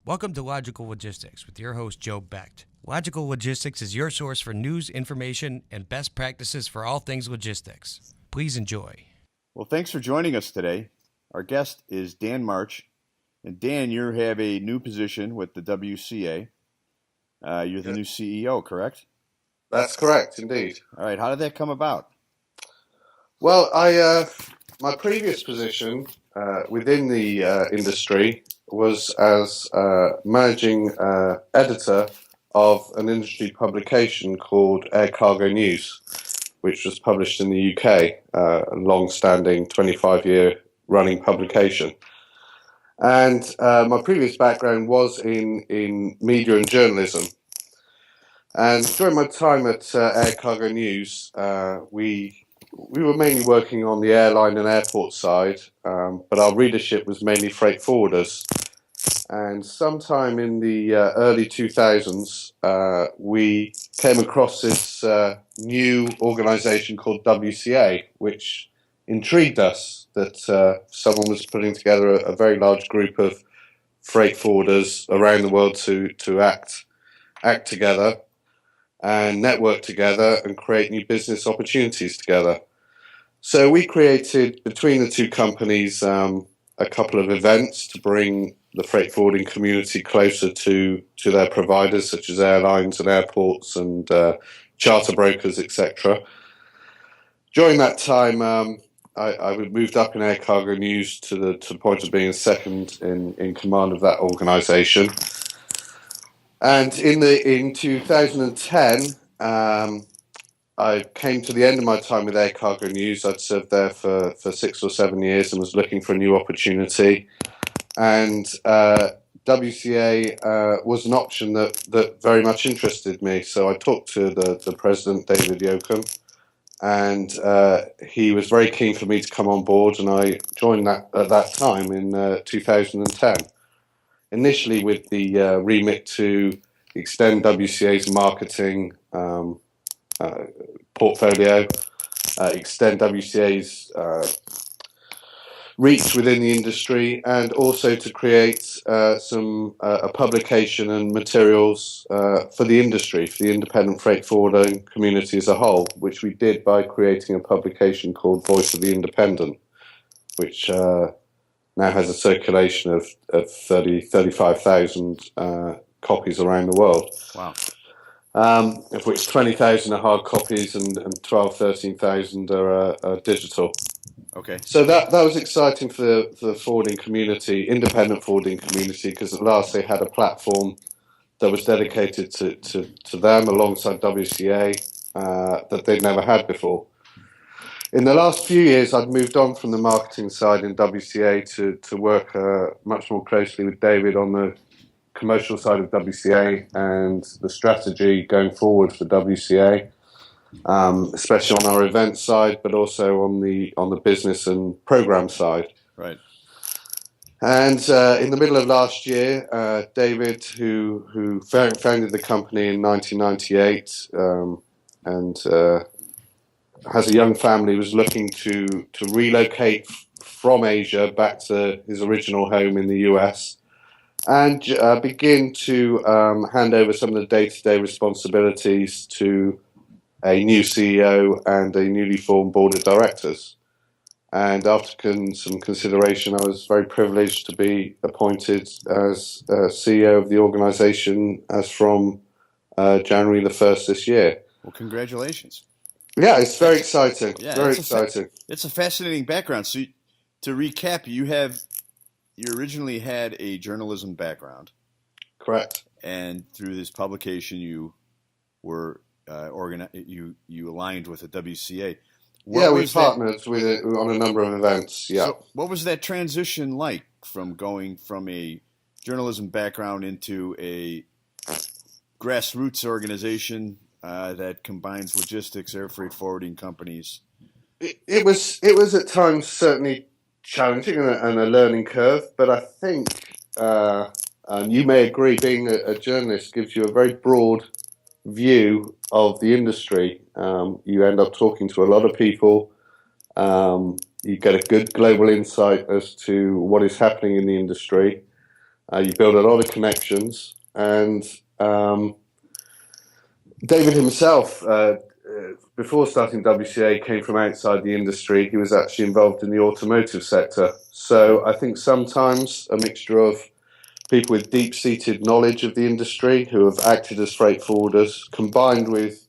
Welcome to Logical Logistics with your host, Joe Becht. Logical Logistics is your source for news, information, and best practices for all things logistics. Please enjoy. Well, thanks for joining us today. Our guest is Dan March. And Dan, you have a new position with the WCA. You're the new CEO, correct? That's correct, indeed. All right. How did that come about? Well, my previous position within the industry was as managing editor of an industry publication called Air Cargo News, which was published in the UK, a long-standing 25-year running publication. And my previous background was in media and journalism. And during my time at Air Cargo News, we were mainly working on the airline and airport side, but our readership was mainly freight forwarders. And sometime in the early 2000s, we came across this new organization called WCA, which intrigued us that someone was putting together a very large group of freight forwarders around the world to act together and network together and create new business opportunities together. So we created, between the two companies, a couple of events to bring the freight forwarding community closer to their providers, such as airlines and airports and charter brokers, etc. During that time, I moved up in Air Cargo News to the point of being second in command of that organisation. And in 2010, I came to the end of my time with Air Cargo News. I'd served there for 6 or 7 years and was looking for a new opportunity. And WCA was an option that very much interested me. So I talked to the president, David Yoakum, and he was very keen for me to come on board. And I joined at that time in 2010. Initially with the remit to extend WCA's marketing portfolio, extend WCA's reach within the industry, and also to create a publication and materials for the industry, for the independent freight forwarding community as a whole, which we did by creating a publication called Voice of the Independent, which now has a circulation of 35,000 copies around the world. Wow. Of which 20,000 are hard copies and 13,000 are digital. Okay. So that was exciting for the forwarding community, independent forwarding community, because at last they had a platform that was dedicated to them alongside WCA that they'd never had before. In the last few years, I've moved on from the marketing side in WCA to work much more closely with David on the commercial side of WCA and the strategy going forward for WCA, especially on our event side, but also on the business and program side. Right. And in the middle of last year, David, who founded the company in 1998 and has a young family, was looking to relocate from Asia back to his original home in the US and begin to hand over some of the day-to-day responsibilities to a new CEO and a newly formed board of directors. And after some consideration, I was very privileged to be appointed as CEO of the organisation as from January the 1st this year. Well, congratulations. Yeah, it's very exciting. Yeah, very exciting. It's a fascinating background. So, to recap, you originally had a journalism background. Correct. And through this publication, you were you aligned with the WCA. We partnered with it on a number of events. Yeah. So what was that transition like from going from a journalism background into a grassroots organization that combines logistics, air freight forwarding companies? It was at times certainly challenging and a learning curve, but I think and you may agree, being a journalist gives you a very broad view of the industry. You end up talking to a lot of people. You get a good global insight as to what is happening in the industry. You build a lot of connections, and David himself, before starting WCA, came from outside the industry. He was actually involved in the automotive sector. So I think sometimes a mixture of people with deep-seated knowledge of the industry who have acted as freight forwarders, combined with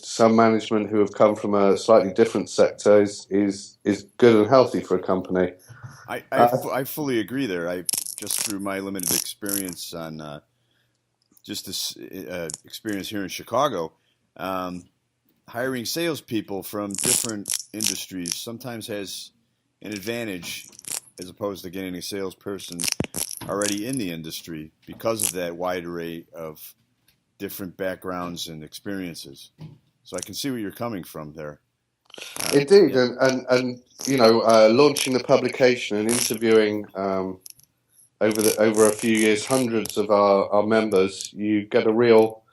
some management who have come from a slightly different sector is good and healthy for a company. I fully agree there. I just through my limited experience on just this experience here in Chicago, hiring salespeople from different industries sometimes has an advantage as opposed to getting a salesperson already in the industry because of that wide array of different backgrounds and experiences. So I can see where you're coming from there. Indeed, Yeah. and launching the publication and interviewing over a few years hundreds of our members, you get a real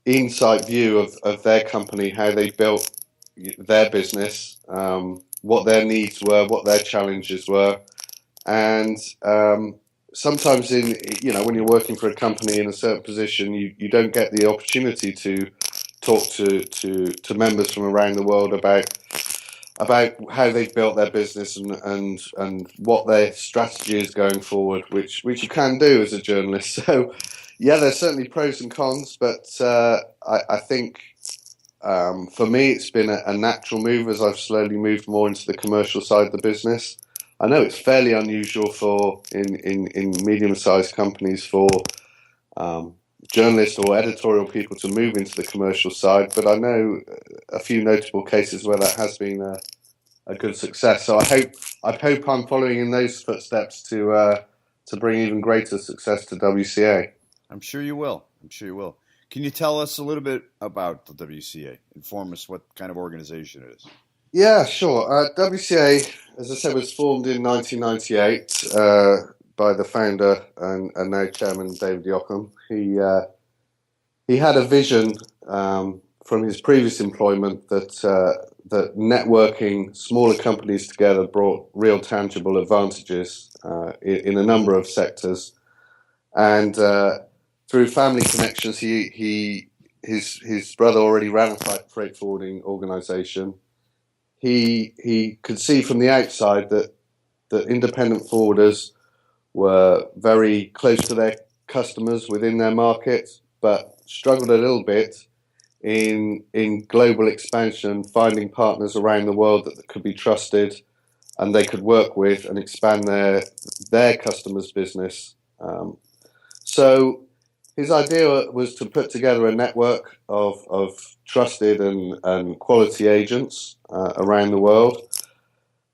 insight view of their company, how they built their business, what their needs were, what their challenges were, and sometimes when you're working for a company in a certain position, you don't get the opportunity to talk to members from around the world about how they've built their business and what their strategy is going forward, which you can do as a journalist. So, yeah, there's certainly pros and cons, but I think for me it's been a natural move as I've slowly moved more into the commercial side of the business. I know it's fairly unusual for in medium-sized companies for journalists or editorial people to move into the commercial side, but I know a few notable cases where that has been a good success. So I hope I'm following in those footsteps to bring even greater success to WCA. I'm sure you will. I'm sure you will. Can you tell us a little bit about the WCA? Inform us what kind of organization it is. Yeah, sure. WCA, as I said, was formed in 1998 by the founder and now chairman David Yockham. He had a vision from his previous employment that networking smaller companies together brought real tangible advantages in a number of sectors, and through family connections, his brother already ran a freight forwarding organization. He could see from the outside that independent forwarders were very close to their customers within their market, but struggled a little bit in global expansion, finding partners around the world that could be trusted and they could work with and expand their customers' business. So his idea was to put together a network of trusted and quality agents around the world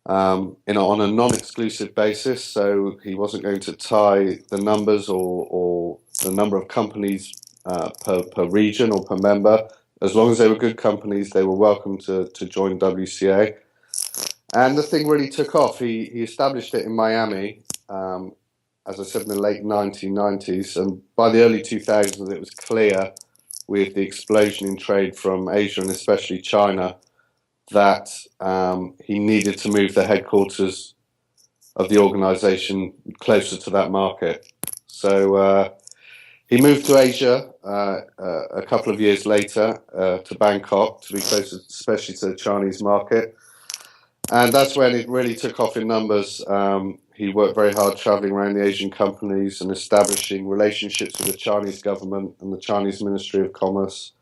on a non-exclusive basis. So he wasn't going to tie the numbers or the number of companies per region or per member. As long as they were good companies, they were welcome to join WCA. And the thing really took off. He established it in Miami, as I said, in the late 1990s. And by the early 2000s, it was clear with the explosion in trade from Asia and especially China that he needed to move the headquarters of the organization closer to that market. So he moved to Asia a couple of years later to Bangkok to be closer, especially to the Chinese market. And that's when it really took off in numbers. He worked very hard traveling around the Asian companies and establishing relationships with the Chinese government and the Chinese Ministry of Commerce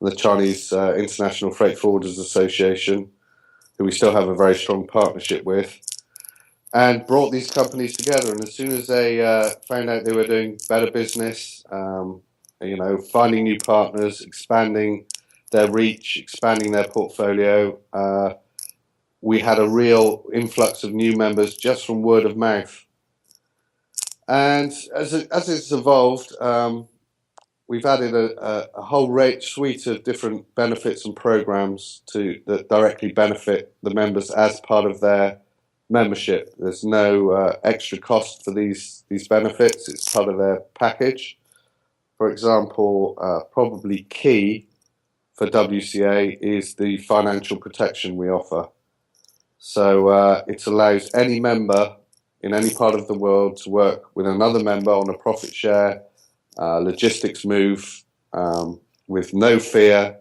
and the Chinese International Freight Forwarders Association, who we still have a very strong partnership with, and brought these companies together. And as soon as they found out they were doing better business, finding new partners, expanding their reach, expanding their portfolio, we had a real influx of new members just from word of mouth. And as it's evolved, we've added a whole suite of different benefits and programs that directly benefit the members as part of their membership. There's no extra cost for these benefits. It's part of their package. For example, probably key for WCA is the financial protection we offer. So it allows any member in any part of the world to work with another member on a profit share, logistics move, with no fear,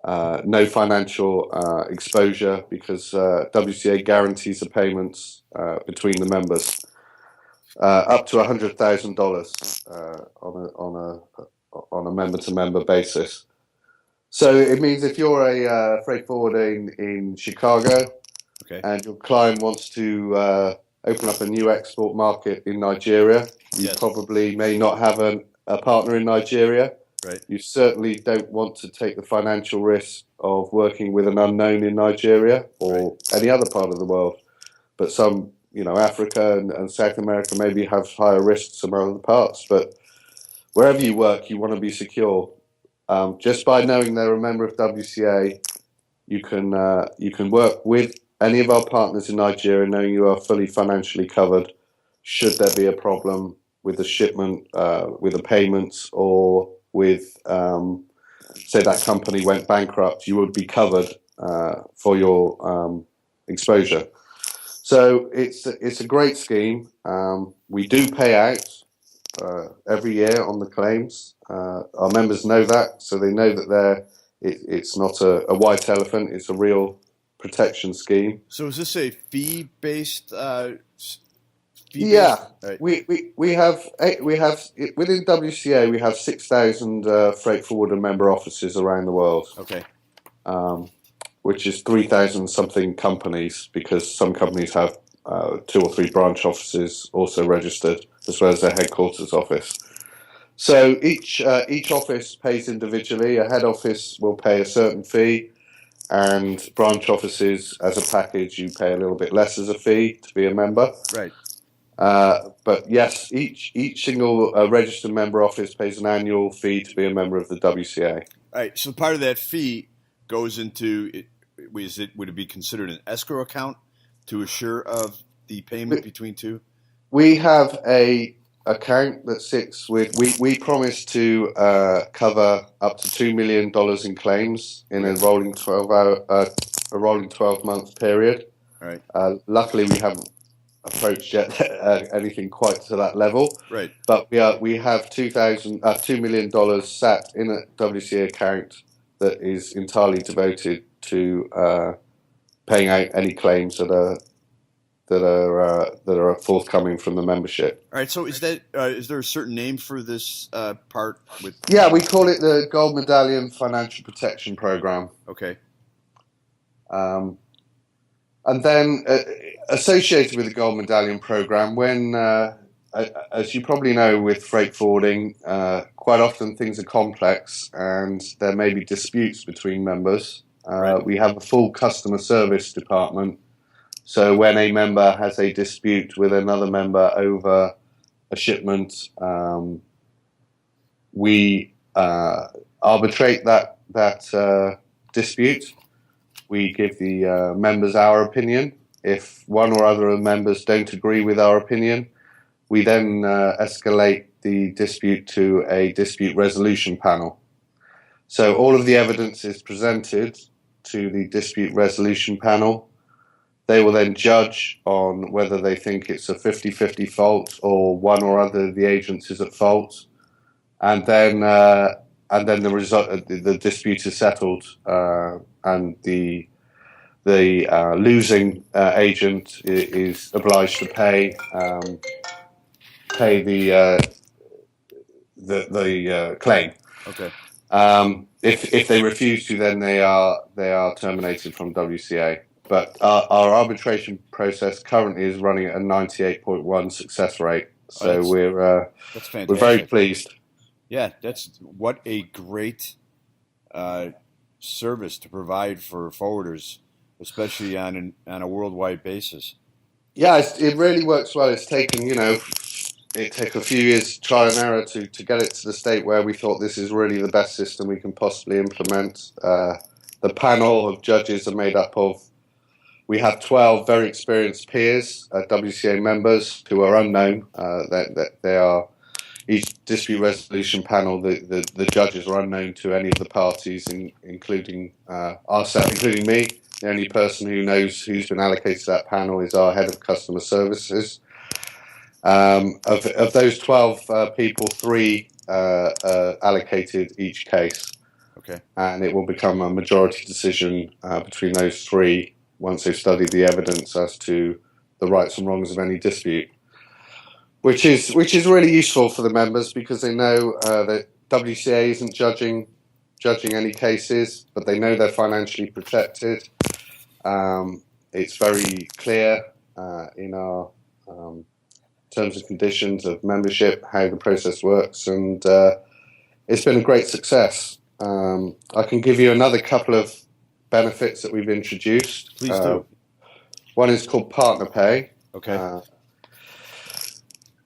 no financial exposure, because WCA guarantees the payments between the members up to $100,000 on a member-to-member basis. So it means if you're a freight forwarder in Chicago, Okay. and your client wants to open up a new export market in Nigeria, you Yes. probably may not have a partner in Nigeria. Right. You certainly don't want to take the financial risk of working with an unknown in Nigeria or any other part of the world. But some, Africa and South America maybe have higher risks than other parts. But wherever you work, you want to be secure. Just by knowing they're a member of WCA, you can work with any of our partners in Nigeria, knowing you are fully financially covered. Should there be a problem with the shipment, with the payments, or with, say, that company went bankrupt, you would be covered for your exposure. So it's a great scheme. We do pay out every year on the claims. Our members know that, so they know that it's not a white elephant. It's a real protection scheme. So is this a fee-based? Yeah, Right. we have within WCA we have 6,000 freight forwarder member offices around the world. Okay. Which is 3,000 something companies, because some companies have 2 or 3 branch offices also registered, as well as their headquarters office. So each office pays individually. A head office will pay a certain fee, and branch offices, as a package, you pay a little bit less as a fee to be a member. Right. But yes, each single registered member office pays an annual fee to be a member of the WCA. All right. So part of that fee goes into it. Would it be considered an escrow account to assure of the payment between two? We have a account that sits with. We promise to cover up to $2 million in claims in a rolling 12-month period. All right. Luckily, we haven't approached yet anything quite to that level. Right. But we have $2 million sat in a WCA account that is entirely devoted to paying out any claims that are forthcoming from the membership. All right. So is there a certain name for this part? Yeah, we call it the Gold Medallion Financial Protection Program. Okay. And then associated with the Gold Medallion Program, when, as you probably know, with freight forwarding, quite often things are complex and there may be disputes between members. Right. We have a full customer service department. So when a member has a dispute with another member over a shipment, we arbitrate that dispute. We give the members our opinion. If one or other of the members don't agree with our opinion, we then escalate the dispute to a dispute resolution panel. So all of the evidence is presented to the dispute resolution panel. They will then judge on whether they think it's a 50-50 fault or one or other of the agents is at fault, and then the result, the dispute is settled, and the losing agent is obliged to pay the claim. Okay. If they refuse to, then they are terminated from WCA. But our arbitration process currently is running at a 98.1 success rate. So that's fantastic. we're very pleased. Yeah, what a great service to provide for forwarders, especially on a worldwide basis. Yeah, it really works well. It's taken, it took a few years trial and error to get it to the state where we thought this is really the best system we can possibly implement. The panel of judges are made up of, we have 12 very experienced peers, WCA members who are unknown. That they are each dispute resolution panel. The judges are unknown to any of the parties, including ourselves, including me. The only person who knows who's been allocated to that panel is our head of customer services. Of those 12 people, 3 allocated each case. Okay. And it will become a majority decision between those 3 once they've studied the evidence as to the rights and wrongs of any dispute, which is really useful for the members, because they know that WCA isn't judging any cases, but they know they're financially protected. It's very clear in our terms and conditions of membership how the process works, and it's been a great success. I can give you another couple of benefits that we've introduced. Please do. One is called Partner Pay. Okay.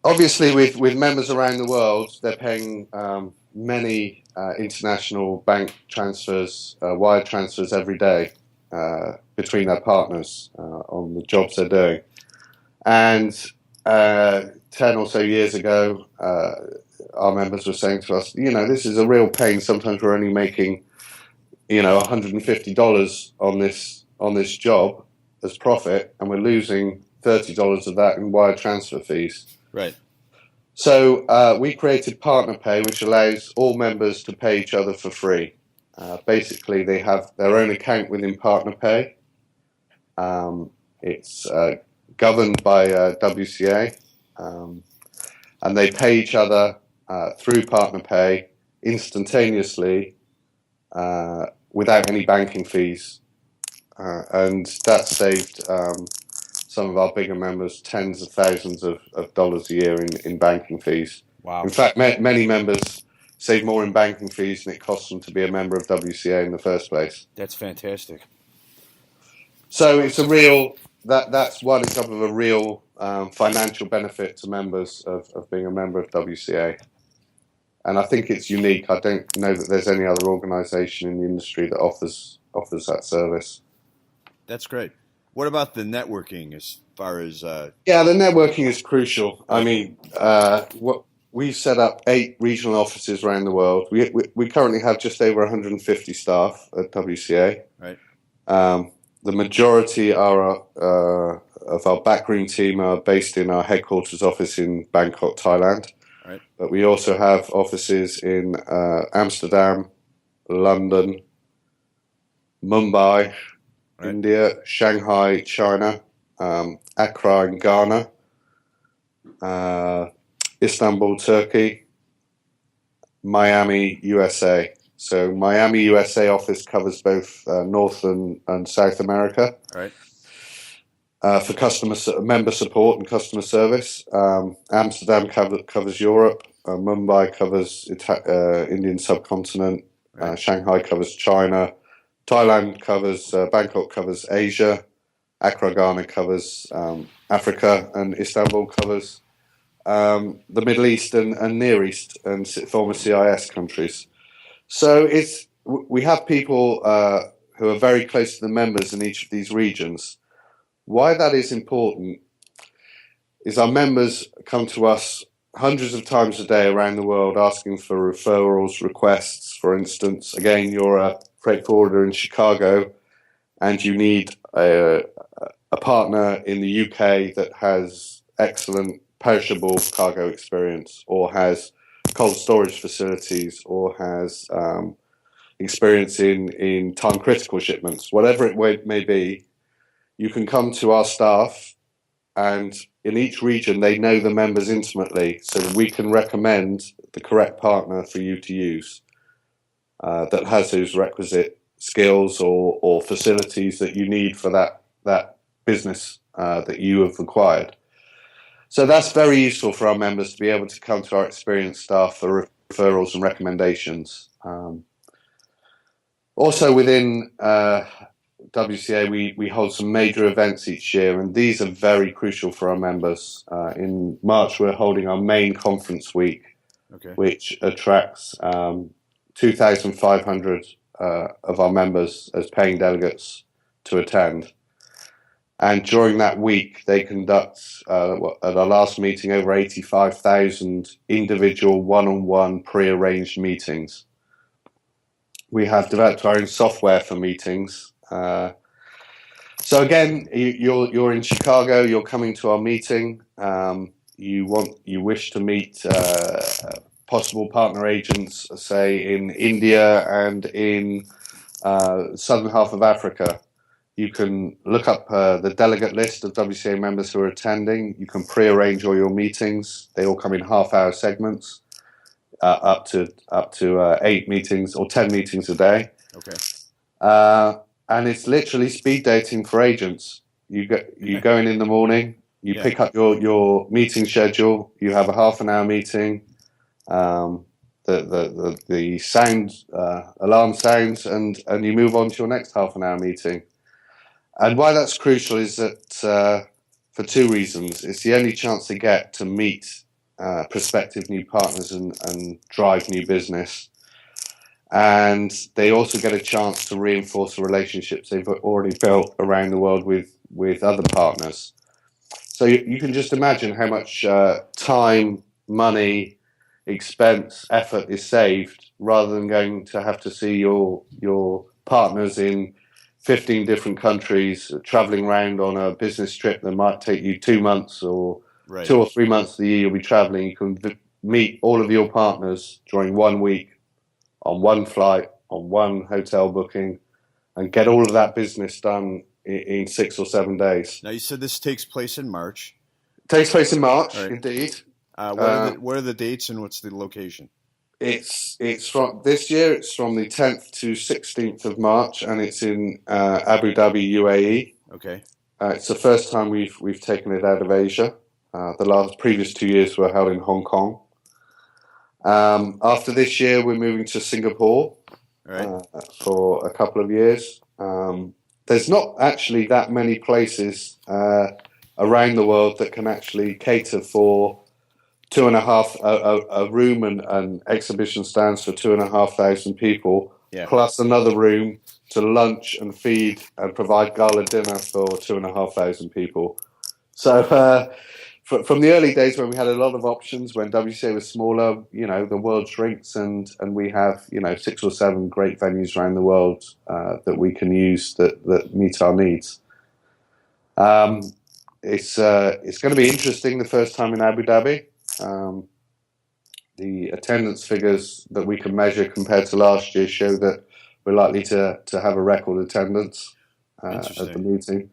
Obviously, with members around the world, they're paying many international bank transfers, wire transfers every day between their partners on the jobs they're doing. And 10 or so years ago, our members were saying to us, this is a real pain. Sometimes we're only making, $150 on this job as profit, and we're losing $30 of that in wire transfer fees. Right. So we created Partner Pay, which allows all members to pay each other for free. Basically, they have their own account within Partner Pay. It's governed by WCA, and they pay each other through Partner Pay instantaneously without any banking fees, and that saved some of our bigger members tens of thousands of dollars a year in banking fees. Wow. In fact, many members save more in banking fees than it costs them to be a member of WCA in the first place. That's fantastic. So it's a real, that's one example of a real financial benefit to members of being a member of WCA. And I think it's unique. I don't know that there's any other organisation in the industry that offers that service. That's great. What about the networking as far as... Yeah, the networking is crucial. I mean, we've set up 8 regional offices around the world. We currently have just over 150 staff at WCA. Right. The majority of our backroom team are based in our headquarters office in Bangkok, Thailand. Right. But we also have offices in Amsterdam, London, Mumbai, right. India, Shanghai, China, Accra in Ghana, Istanbul, Turkey, Miami, USA. So Miami, USA office covers both North and South America. Right. For member support and customer service. Amsterdam covers Europe. Mumbai covers Indian subcontinent. Right. Shanghai covers China. Thailand covers, Bangkok covers Asia. Accra, Ghana covers Africa. And Istanbul covers the Middle East and Near East and former CIS countries. So we have people who are very close to the members in each of these regions. Why that is important is our members come to us hundreds of times a day around the world asking for referrals, requests. For instance, again, you're a freight forwarder in Chicago and you need a partner in the UK that has excellent perishable cargo experience, or has cold storage facilities, or has experience in time critical shipments. Whatever it may be, you can come to our staff, and in each region they know the members intimately, so that we can recommend the correct partner for you to use that has those requisite skills or facilities that you need for that business that you have acquired. So that's very useful for our members to be able to come to our experienced staff for referrals and recommendations. Also within WCA, we hold some major events each year, and these are very crucial for our members. In March, we're holding our main conference week, Okay. which attracts 2,500 of our members as paying delegates to attend. And during that week, they conduct, at our last meeting, over 85,000 individual one-on-one pre-arranged meetings. We have developed our own software for meetings. So again, you're in Chicago, you're coming to our meeting. you wish to meet possible partner agents, say in India and in southern half of Africa, you can look up the delegate list of WCA members who are attending. You can pre-arrange all your meetings. They all come in half-hour segments, up to 8 meetings or 10 meetings a day. Okay. And it's literally speed dating for agents. You go in the morning. You pick up your meeting schedule. You have a half an hour meeting. The sound alarm sounds, and you move on to your next half an hour meeting. And why that's crucial is that for two reasons. It's the only chance they get to meet prospective new partners and drive new business. And they also get a chance to reinforce the relationships they've already built around the world with other partners. So you can just imagine how much time, money, expense, effort is saved rather than going to have to see your partners in 15 different countries, traveling around on a business trip that might take you 2 months or 2 or 3 months of the year you'll be traveling. You can meet all of your partners during 1 week on one flight, on one hotel booking, and get all of that business done in 6 or 7 days. Now, you said this takes place in March. Takes place in March, indeed. What are the dates and what's the location? It's from this year. It's from the 10th to 16th of March, and it's in Abu Dhabi, UAE. Okay. It's the first time we've taken it out of Asia. The previous 2 years were held in Hong Kong. After this year, we're moving to Singapore for a couple of years. There's not actually that many places around the world that can actually cater for a room and exhibition stands for 2,500 people, plus another room to lunch and feed and provide gala dinner for 2,500 people. So from the early days when we had a lot of options, when WCA was smaller, the world shrinks and we have 6 or 7 great venues around the world that we can use that meet our needs. It's going to be interesting the first time in Abu Dhabi. The attendance figures that we can measure compared to last year show that we're likely to have a record attendance at the meeting.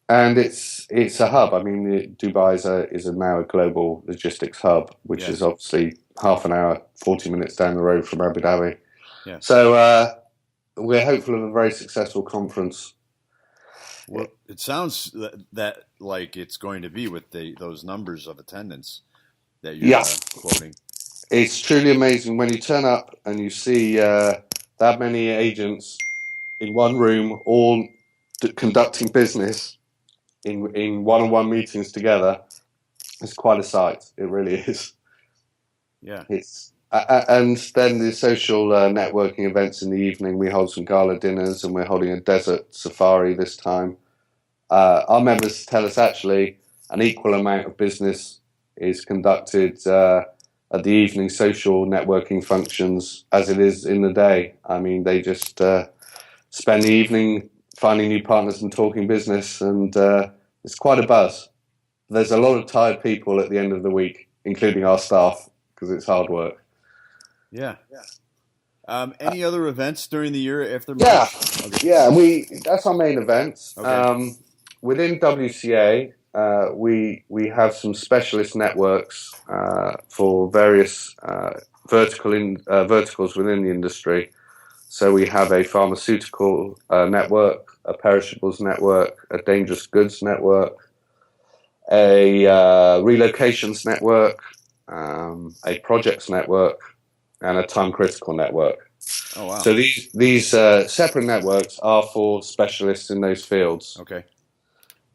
And it's a hub. I mean, Dubai is now a global logistics hub, which is obviously half an hour, 40 minutes down the road from Abu Dhabi. Yeah. So we're hopeful of a very successful conference. Well, it sounds that like it's going to be with those numbers of attendance that you're quoting. It's truly amazing when you turn up and you see that many agents in one room, all conducting business in one-on-one meetings together. It's quite a sight. It really is. Yeah. It's and then the social networking events in the evening. We hold some gala dinners, and we're holding a desert safari this time. Our members tell us actually an equal amount of business is conducted at the evening social networking functions as it is in the day. I mean, they just spend the evening finding new partners and talking business, and it's quite a buzz. There's a lot of tired people at the end of the week, including our staff, because it's hard work. Yeah. Any other events during the year after March? Yeah, okay. Yeah. That's our main events. Okay. Within WCA, we have some specialist networks for various verticals within the industry. So we have a pharmaceutical network, a perishables network, a dangerous goods network, a relocations network, a projects network, and a time critical network. Oh, wow. So these separate networks are for specialists in those fields. Okay.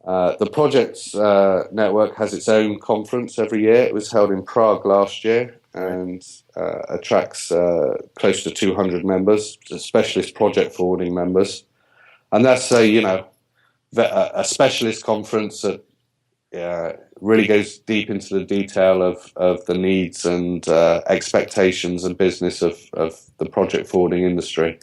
The projects network has its own conference every year. It was held in Prague last year and attracts close to 200 members, specialist project forwarding members. And that's a specialist conference that really goes deep into the detail of the needs and expectations and business of the project forwarding industry.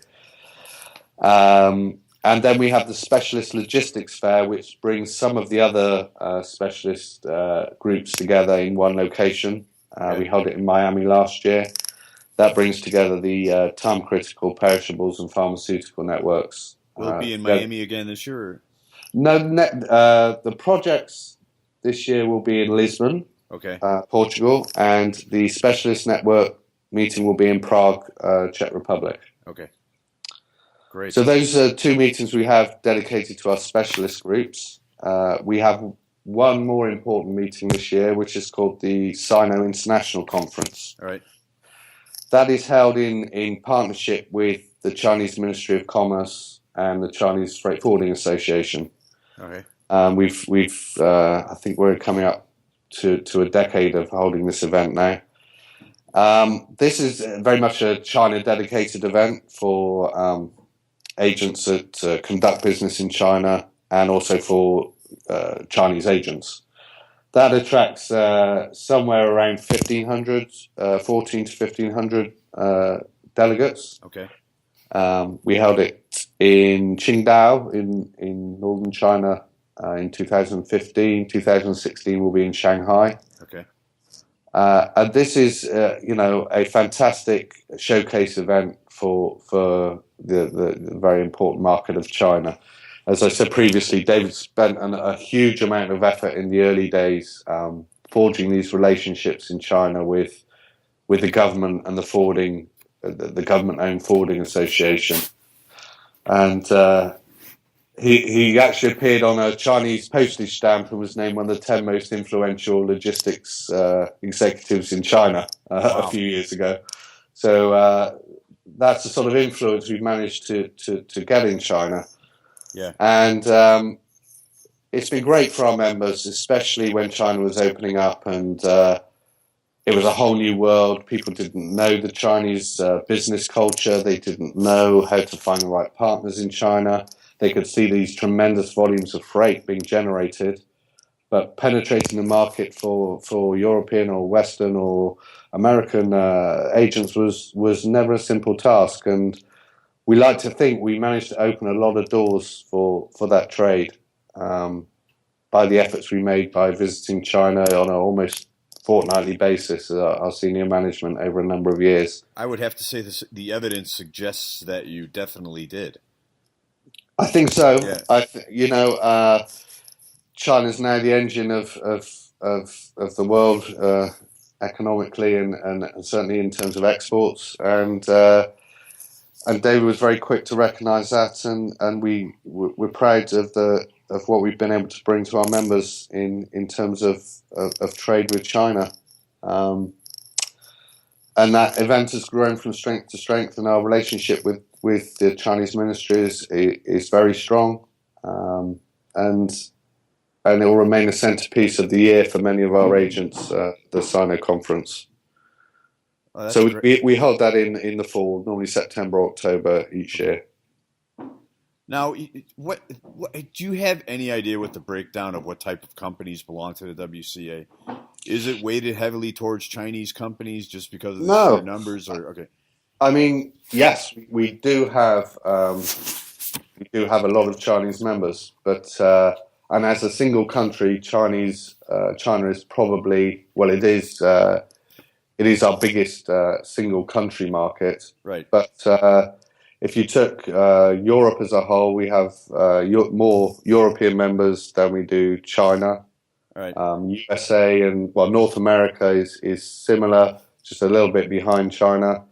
And And then we have the Specialist Logistics Fair, which brings some of the other specialist groups together in one location. We held it in Miami last year. That brings together the time-critical, perishables, and pharmaceutical networks. Will it be in Miami again this year? Or? No, the projects this year will be in Lisbon, Portugal, and the Specialist Network meeting will be in Prague, Czech Republic. Okay. Great. So those are two meetings we have dedicated to our specialist groups. We have one more important meeting this year, which is called the Sino International Conference. All right. That is held in partnership with the Chinese Ministry of Commerce and the Chinese Freight Forwarding Association. Okay. I think we're coming up to a decade of holding this event now. This is very much a China-dedicated event for agents that conduct business in China and also for Chinese agents. That attracts somewhere around 1,500, 14 to 1,500 delegates. Okay. We held it in Qingdao in northern China in 2015. 2016 will be in Shanghai. Okay. And this is, a fantastic showcase event for the very important market of China. As I said previously, David spent a huge amount of effort in the early days forging these relationships in China with the government and the government-owned forwarding association. And he actually appeared on a Chinese postage stamp and was named one of the 10 most influential logistics executives in China a few years ago. So that's the sort of influence we've managed to get in China. Yeah. And it's been great for our members, especially when China was opening up and it was a whole new world. People didn't know the Chinese business culture. They didn't know how to find the right partners in China. They could see these tremendous volumes of freight being generated, but penetrating the market for European or Western or American agents was never a simple task. And we like to think we managed to open a lot of doors for that trade by the efforts we made by visiting China on an almost fortnightly basis, our senior management over a number of years. I would have to say the evidence suggests that you definitely did. I think so. Yeah. China's now the engine of the world economically and certainly in terms of exports. And David was very quick to recognise that, and we're proud of what we've been able to bring to our members in terms of trade with China. And that event has grown from strength to strength, and our relationship with the Chinese ministry is very strong, and it will remain a centerpiece of the year for many of our agents, the Sino conference. Oh, so we hold that in the fall, normally September, October each year. Now, what do you have any idea what the breakdown of what type of companies belong to the WCA? Is it weighted heavily towards Chinese companies just because of the sheer numbers? Or okay. I mean, yes, we do have a lot of Chinese members, but and as a single country, China is probably it is our biggest single country market. Right. But if you took Europe as a whole, we have more European members than we do China. Right. USA and North America is similar, just a little bit behind China.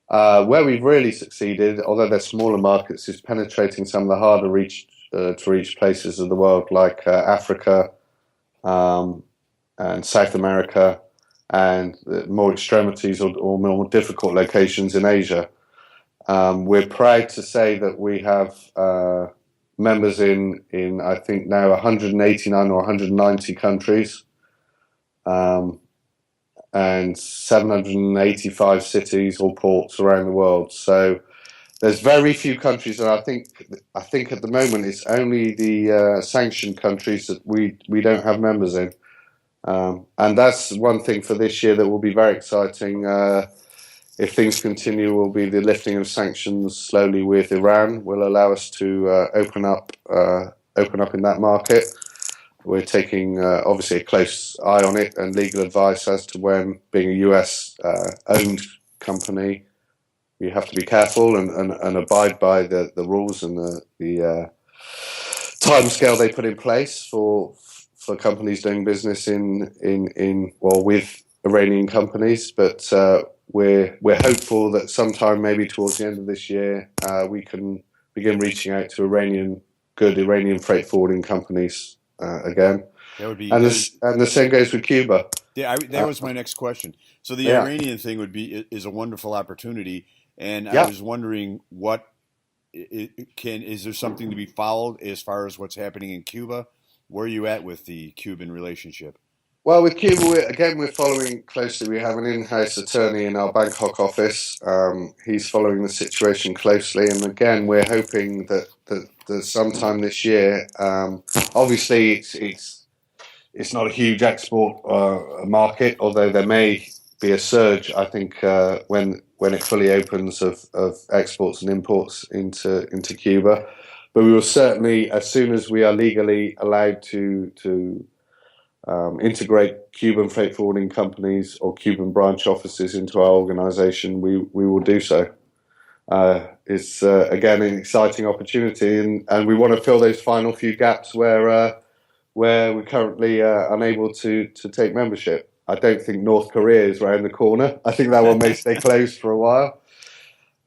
Where we've really succeeded, although they're smaller markets, is penetrating some of the harder to reach places of the world, like Africa and South America, and more extremities or more difficult locations in Asia. We're proud to say that we have members in I think now 189 or 190 countries, and 785 cities or ports around the world. So there's very few countries, and I think at the moment it's only the sanctioned countries that we don't have members in, and that's one thing for this year that will be very exciting. if things continue, will be the lifting of sanctions slowly with Iran will allow us to open up in that market. We're taking obviously a close eye on it and legal advice as to when, being a US owned company, you have to be careful and abide by the rules and the time scale they put in place for companies doing business with Iranian companies. But we're hopeful that sometime maybe towards the end of this year we can begin reaching out to good Iranian freight forwarding companies again. That would be, and the same goes with Cuba. Yeah, that was my next question. So the Iranian thing is a wonderful opportunity, and I was wondering is there something to be followed as far as what's happening in Cuba? Where are you at with the Cuban relationship? Well, with Cuba, we're following closely. We have an in-house attorney in our Bangkok office. He's following the situation closely, and again, we're hoping that sometime this year. Obviously, it's not a huge export market, although there may be a surge. I think when it fully opens of exports and imports into Cuba, but we will certainly, as soon as we are legally allowed to integrate Cuban freight forwarding companies or Cuban branch offices into our organization, we will do so. It's again an exciting opportunity, and we want to fill those final few gaps where we're currently unable to take membership. I don't think North Korea is around the corner. I think that one may stay closed for a while,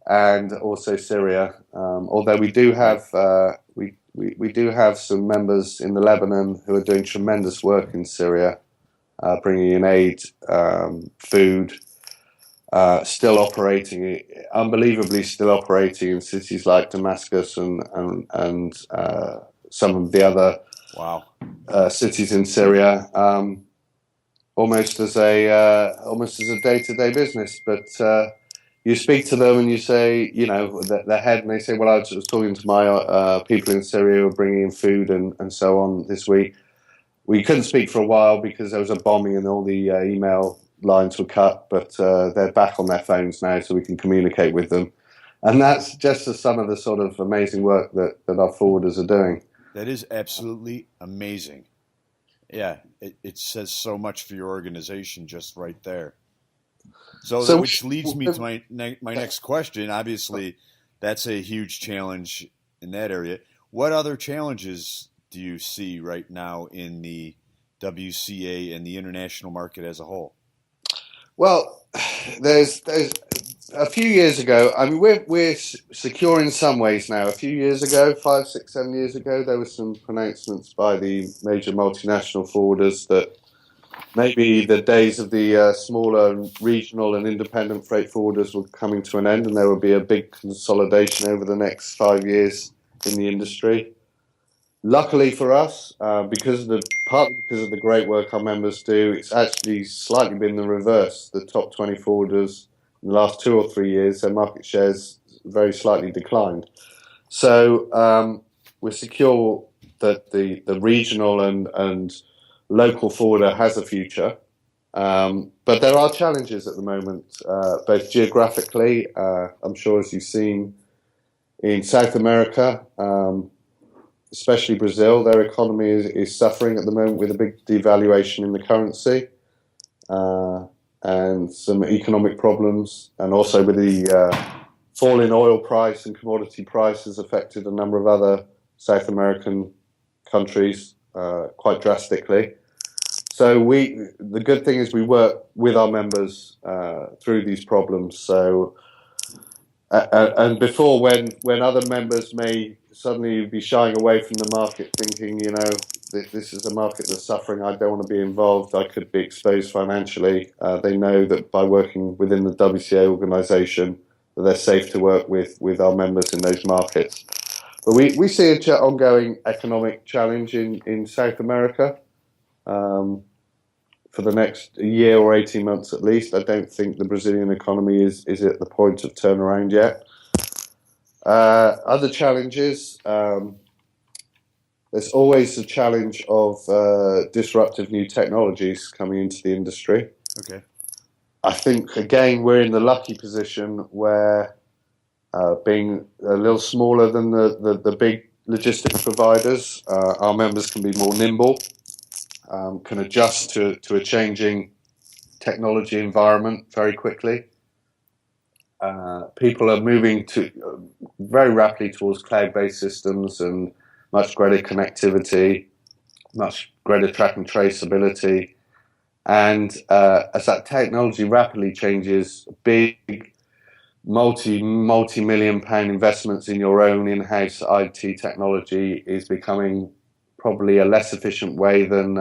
and also Syria. Although we do have we do have some members in the Lebanon who are doing tremendous work in Syria, bringing in aid, food, still operating, unbelievably still operating in cities like Damascus and some of the other cities in Syria, almost as a day-to-day business. But you speak to them and you say, their head, and they say, well, I was talking to my people in Syria who were bringing in food and so on this week. We couldn't speak for a while because there was a bombing and all the email lines were cut, but they're back on their phones now, so we can communicate with them. And that's just some of the sort of amazing work that our forwarders are doing. That is absolutely amazing. Yeah, it says so much for your organization just right there. So which leads me to my next question. Obviously, that's a huge challenge in that area. What other challenges do you see right now in the WCA and the international market as a whole? Well, there's a few years ago. I mean, we're secure in some ways now. A few years ago, 5, 6, 7 years ago, there were some pronouncements by the major multinational forwarders that maybe the days of the smaller regional and independent freight forwarders were coming to an end, and there would be a big consolidation over the next 5 years in the industry. Luckily for us, partly because of the great work our members do, it's actually slightly been the reverse. The top 20 forwarders in the last 2 or 3 years, their market shares very slightly declined. So we're secure that the regional and local forwarder has a future. But there are challenges at the moment, both geographically, I'm sure as you've seen in South America, especially Brazil, their economy is suffering at the moment with a big devaluation in the currency and some economic problems, and also with the fall in oil price and commodity prices affected a number of other South American countries quite drastically. So the good thing is we work with our members through these problems. So and before, when other members may suddenly be shying away from the market, thinking, this is a market that's suffering, I don't want to be involved, I could be exposed financially. They know that by working within the WCA organisation, that they're safe to work with our members in those markets. But we see an ongoing economic challenge in South America for the next year or 18 months at least. I don't think the Brazilian economy is at the point of turnaround yet. Other challenges, there's always the challenge of disruptive new technologies coming into the industry. Okay. I think, again, we're in the lucky position where being a little smaller than the big logistics providers, our members can be more nimble, can adjust to a changing technology environment very quickly. People are moving to very rapidly towards cloud-based systems and much greater connectivity, much greater track and traceability. And as that technology rapidly changes, big multi-million pound investments in your own in-house IT technology is becoming probably a less efficient way than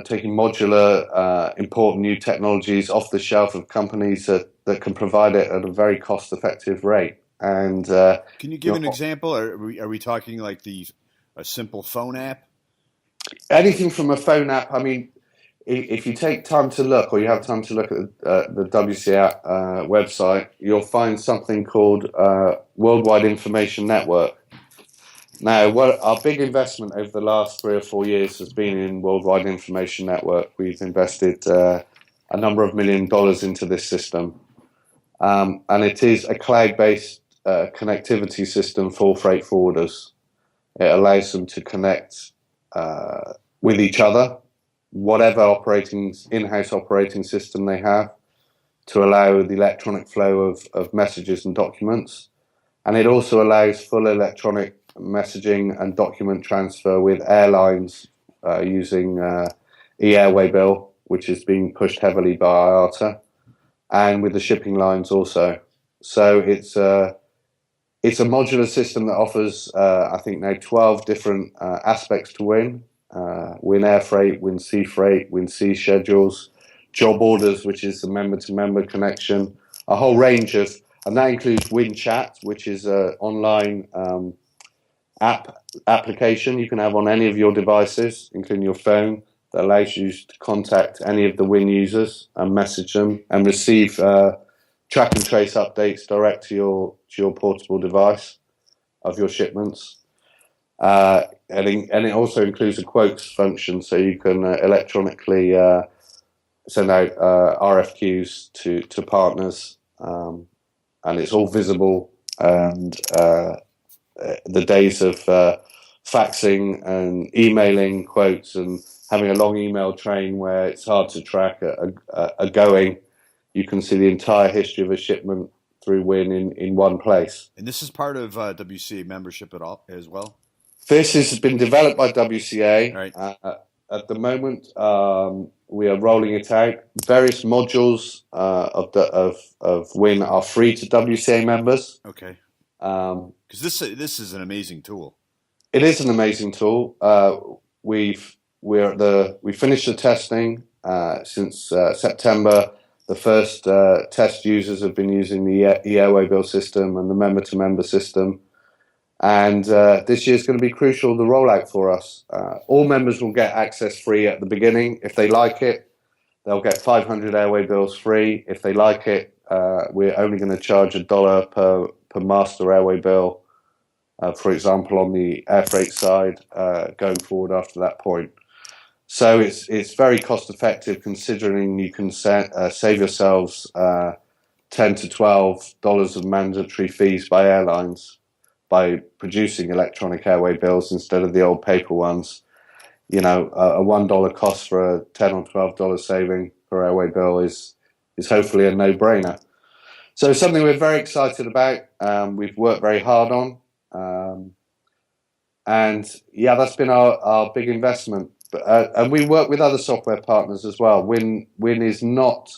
taking modular important new technologies off the shelf of companies that can provide it at a very cost-effective rate. And can you give an example? Are we talking like a simple phone app? Anything from a phone app. I mean, if you take time to look, or you have time to look at the WCA website, you'll find something called Worldwide Information Network. Now, our big investment over the last 3 or 4 years has been in Worldwide Information Network. We've invested a number of $1 million into this system. And it is a cloud-based connectivity system for freight forwarders. It allows them to connect with each other, whatever in-house operating system they have, to allow the electronic flow of messages and documents. And it also allows full electronic messaging and document transfer with airlines using e-airway bill, which is being pushed heavily by IATA, and with the shipping lines also. So it's a modular system that offers, I think now 12 different aspects to win. Win air freight, win sea freight, win sea schedules, job orders, which is the member-to-member connection, a whole range of, and that includes Win Chat, which is an online application you can have on any of your devices, including your phone, that allows you to contact any of the Win users and message them and receive track and trace updates direct to your portable device of your shipments. And it also includes a quotes function, so you can electronically send out RFQs to partners, and it's all visible. And the days of faxing and emailing quotes and having a long email train where it's hard to track are going. You can see the entire history of a shipment through Win in one place. And this is part of WCA membership as well? This has been developed by WCA. Right. At the moment, we are rolling it out. Various modules of Win are free to WCA members. Okay. Because this is an amazing tool. It is an amazing tool. We finished the testing since September. The first test users have been using the e-airway bill system and the member-to-member system. And this year is going to be crucial, the rollout for us. All members will get access free at the beginning. If they like it, they'll get 500 airway bills free. If they like it, we're only going to charge $1 per master airway bill, for example, on the air freight side, going forward after that point. So it's very cost effective, considering you can save yourselves $10 to $12 of mandatory fees by airlines by producing electronic airway bills instead of the old paper ones. You know, a $1 cost for a $10 or $12 saving per airway bill is hopefully a no-brainer. So it's something we're very excited about. We've worked very hard on. And yeah, that's been our big investment. And we work with other software partners as well. Win is not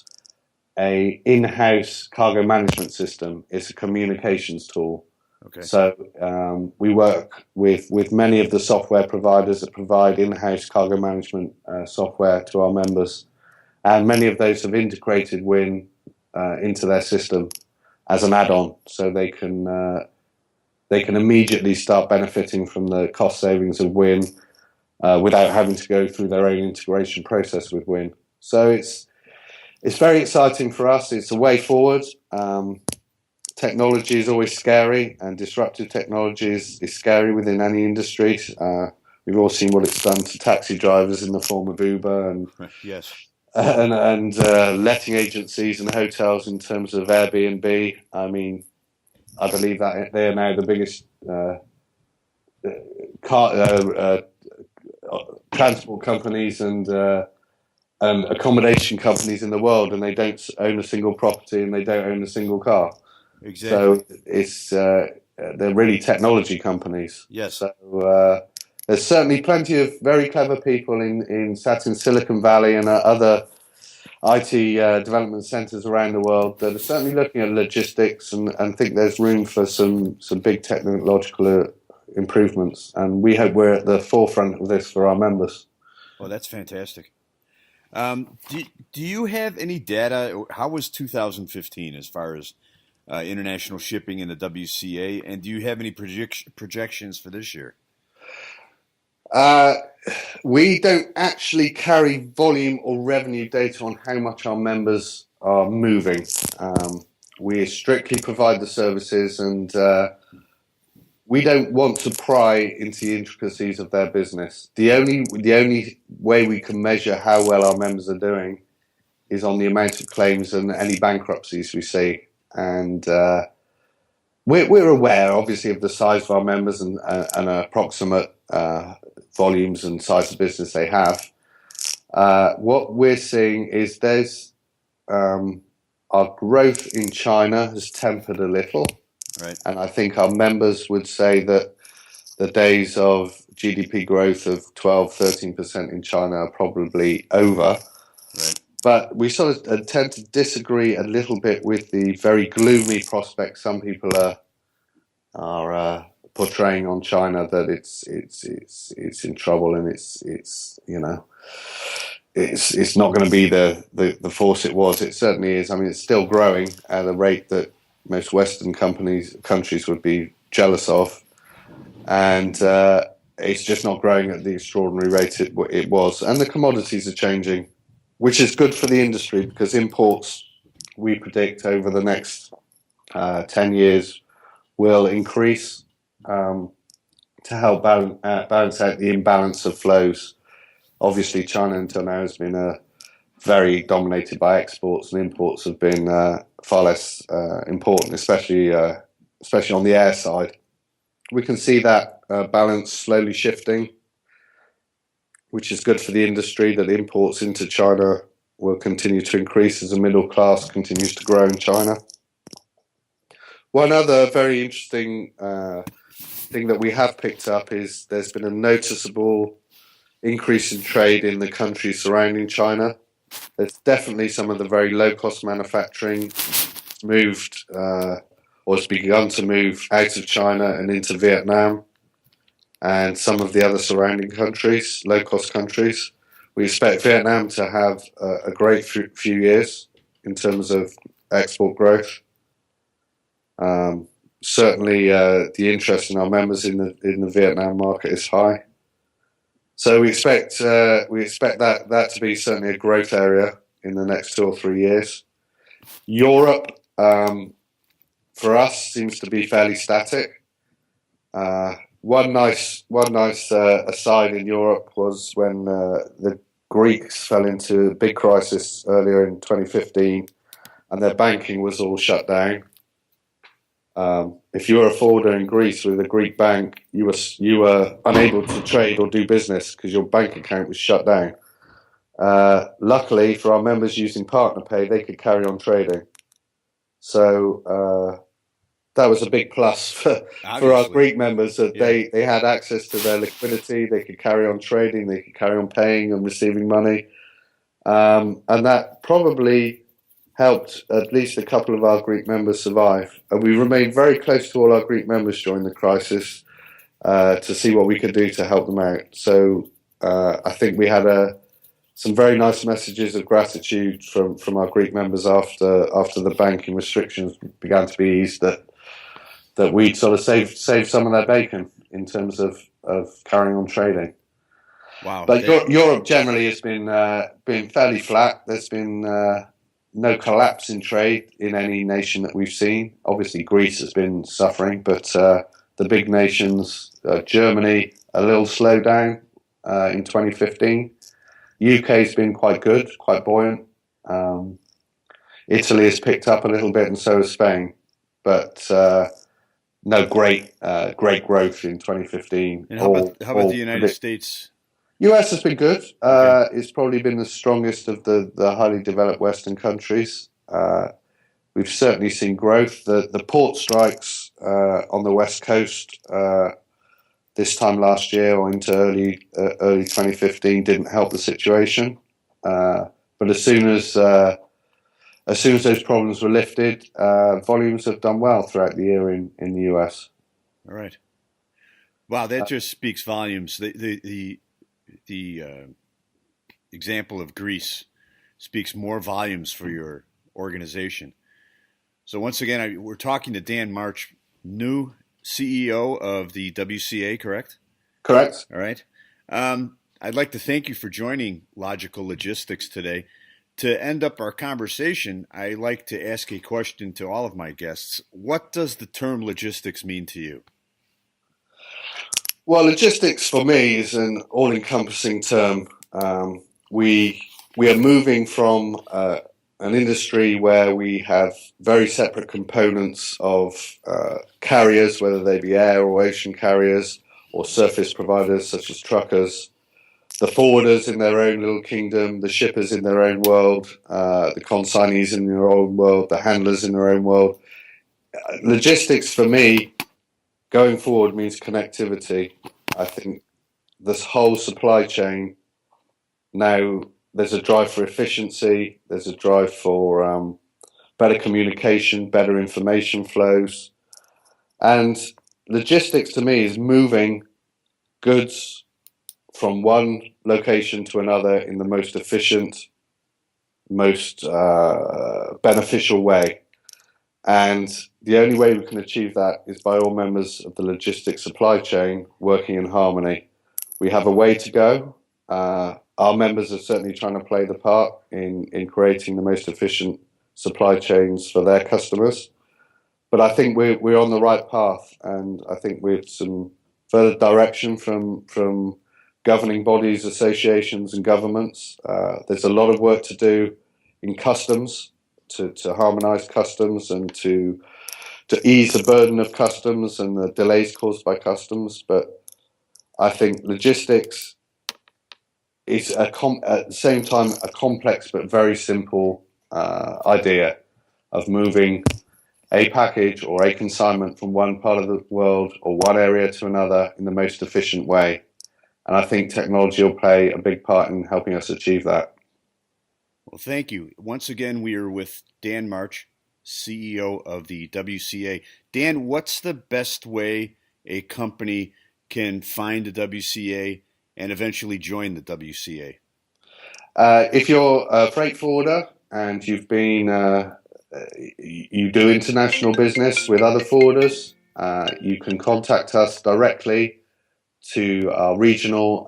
a in-house cargo management system. It's a communications tool. Okay. So we work with many of the software providers that provide in-house cargo management software to our members, and many of those have integrated Win into their system as an add-on, so they can immediately start benefiting from the cost savings of Win without having to go through their own integration process with Win. So it's very exciting for us. It's a way forward. Technology is always scary, and disruptive technology is scary within any industry. We've all seen what it's done to taxi drivers in the form of Uber, and yes, and letting agencies and hotels in terms of Airbnb. I mean, I believe that they are now the biggest transport companies and accommodation companies in the world, and they don't own a single property and they don't own a single car. Exactly. So it's they're really technology companies. Yes. So there's certainly plenty of very clever people in Silicon Valley and other IT development centers around the world that are certainly looking at logistics and think there's room for some big technological improvements. And we hope we're at the forefront of this for our members. Oh, that's fantastic. Do you have any data? How was 2015 as far as international shipping in the WCA? And do you have any projections for this year? We don't actually carry volume or revenue data on how much our members are moving. We strictly provide the services, and we don't want to pry into the intricacies of their business. The only way we can measure how well our members are doing is on the amount of claims and any bankruptcies we see. And we're aware, obviously, of the size of our members and approximate volumes and size of business they have. What we're seeing is there's our growth in China has tempered a little. Right. And I think our members would say that the days of GDP growth of 12, 13% in China are probably over. Right. But we sort of tend to disagree a little bit with the very gloomy prospects some people are portraying on China, that it's in trouble and it's not going to be the force it was. It certainly is. I mean, it's still growing at a rate that most Western countries would be jealous of, and it's just not growing at the extraordinary rate it was. And the commodities are changing, which is good for the industry, because imports, we predict over the next 10 years, will increase to help balance out the imbalance of flows. Obviously, China until now has been very dominated by exports, and imports have been far less important, especially on the air side. We can see that balance slowly shifting, which is good for the industry, that imports into China will continue to increase as the middle class continues to grow in China. One other very interesting thing that we have picked up is there's been a noticeable increase in trade in the countries surrounding China. There's definitely some of the very low-cost manufacturing moved or has begun to move out of China and into Vietnam and some of the other surrounding countries, low-cost countries. We expect Vietnam to have a great few years in terms of export growth. Certainly, the interest in our members in the Vietnam market is high. So we expect that to be certainly a growth area in the next 2 or 3 years. Europe, for us, seems to be fairly static. One nice aside in Europe was when the Greeks fell into a big crisis earlier in 2015, and their banking was all shut down. If you were a forwarder in Greece with a Greek bank, you were unable to trade or do business because your bank account was shut down. Luckily for our members using Partner Pay, they could carry on trading. So that was a big plus for our Greek members, that they had access to their liquidity, they could carry on trading, they could carry on paying and receiving money. And that probably helped at least a couple of our Greek members survive. And we remained very close to all our Greek members during the crisis to see what we could do to help them out. So I think we had some very nice messages of gratitude from our Greek members after the banking restrictions began to be eased, that we'd sort of saved some of their bacon in terms of carrying on trading. Wow! But Europe generally has been fairly flat. There's been no collapse in trade in any nation that we've seen. Obviously, Greece has been suffering, but the big nations, Germany, a little slowdown in 2015. UK's been quite good, quite buoyant. Italy has picked up a little bit, and so has Spain. But no great growth in 2015. And how about the United States? US has been good. Okay. It's probably been the strongest of the highly developed Western countries. We've certainly seen growth. The port strikes on the West Coast this time last year or into early 2015 didn't help the situation. But as soon as those problems were lifted, volumes have done well throughout the year in the US. All right. Wow, that just speaks volumes. The example of Greece speaks more volumes for your organization. So once again, we're talking to Dan March, new CEO of the WCA, correct? Correct. All right. I'd like to thank you for joining Logical Logistics today. To end up our conversation, I like to ask a question to all of my guests. What does the term logistics mean to you? Well, logistics for me is an all-encompassing term. We are moving from an industry where we have very separate components of carriers, whether they be air or ocean carriers, or surface providers such as truckers, the forwarders in their own little kingdom, the shippers in their own world, the consignees in their own world, the handlers in their own world. Logistics for me, going forward, means connectivity. I think this whole supply chain now, there's a drive for efficiency, there's a drive for better communication, better information flows. And logistics to me is moving goods from one location to another in the most efficient, most beneficial way. And the only way we can achieve that is by all members of the logistics supply chain working in harmony. We have a way to go. Our members are certainly trying to play the part in creating the most efficient supply chains for their customers. But I think we're on the right path, and I think with some further direction from governing bodies, associations, and governments, there's a lot of work to do in customs to harmonise customs and to ease the burden of customs and the delays caused by customs. But I think logistics is at the same time a complex but very simple idea of moving a package or a consignment from one part of the world or one area to another in the most efficient way. And I think technology will play a big part in helping us achieve that. Well, thank you. Once again, we are with Dan March, CEO of the WCA. Dan, what's the best way a company can find the WCA and eventually join the WCA? If you're a freight forwarder and you've been you do international business with other forwarders, you can contact us directly to our regional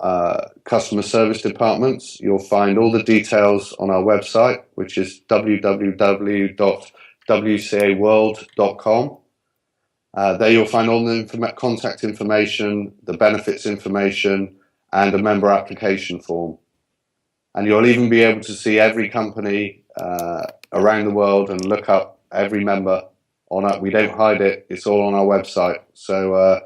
customer service departments. You'll find all the details on our website, which is www.wcaworld.com. There you'll find all the contact information, the benefits information, and a member application form. And you'll even be able to see every company around the world and look up every member on it. We don't hide it. It's all on our website. So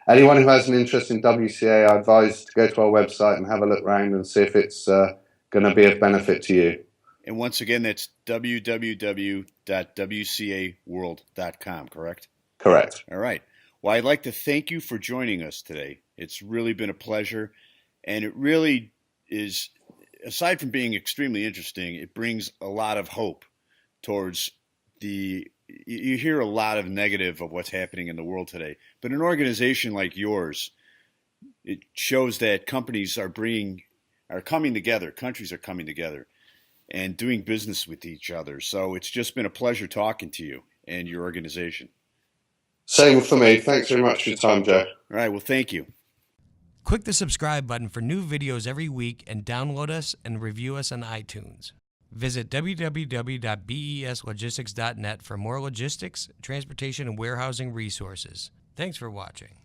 anyone who has an interest in WCA, I advise to go to our website and have a look around and see if it's going to be of benefit to you. And once again, that's www.wcaworld.com, correct? Correct. All right. Well, I'd like to thank you for joining us today. It's really been a pleasure. And it really is, aside from being extremely interesting, it brings a lot of hope towards you hear a lot of negative of what's happening in the world today. But an organization like yours, it shows that companies are coming together, countries are coming together and doing business with each other. So it's just been a pleasure talking to you and your organization. Same for me. Thanks very much for your time, Joe. All right. Well, thank you. Click the subscribe button for new videos every week and download us and review us on iTunes. Visit www.beslogistics.net for more logistics, transportation, and warehousing resources. Thanks for watching.